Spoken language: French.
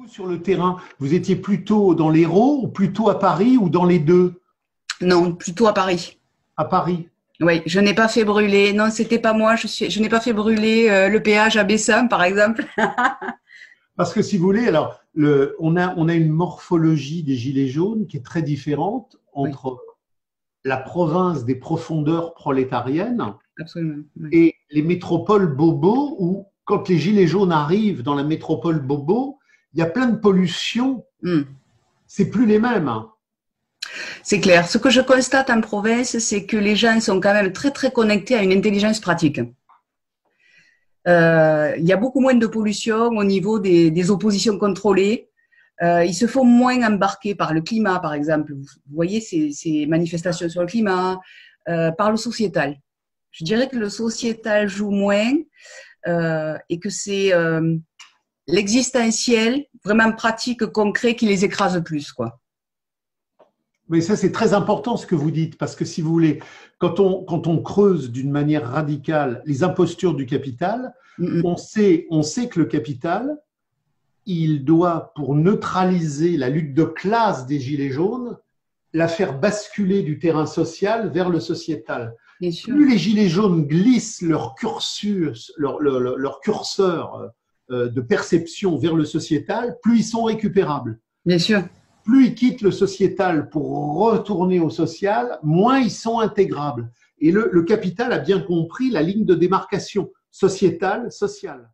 Sur le terrain, vous étiez plutôt dans l'Hérault ou plutôt à Paris ou dans les deux? Non, plutôt à Paris. À Paris. Oui, je n'ai pas fait brûler. Non, c'était pas moi. Je n'ai pas fait brûler le péage à Bessam, par exemple. Parce que si vous voulez, alors, on a une morphologie des Gilets jaunes qui est très différente Oui, entre la province des profondeurs prolétariennes absolument. Oui. et les métropoles bobos où, quand les Gilets jaunes arrivent dans la métropole bobo, il y a plein de pollution. Hmm. C'est plus les mêmes, hein. C'est clair. Ce que je constate en province, c'est que les gens sont quand même très, très connectés à une intelligence pratique. Il y a beaucoup moins de pollution au niveau des oppositions contrôlées. Ils se font moins embarquer par le climat, par exemple. Vous voyez ces manifestations sur le climat, par le sociétal. Je dirais que le sociétal joue moins et que c'est l'existentiel, vraiment pratique, concret, qui les écrase plus, quoi. Mais ça, c'est très important ce que vous dites, parce que si vous voulez, quand on creuse d'une manière radicale les impostures du capital, Mm, mm. on sait que le capital, il doit, pour neutraliser la lutte de classe des Gilets jaunes, la faire basculer du terrain social vers le sociétal. Bien sûr, Plus les Gilets jaunes glissent leur curseur de perception vers le sociétal, plus ils sont récupérables. bien sûr. Plus ils quittent le sociétal pour retourner au social, moins ils sont intégrables. Et le capital a bien compris la ligne de démarcation sociétale, sociale.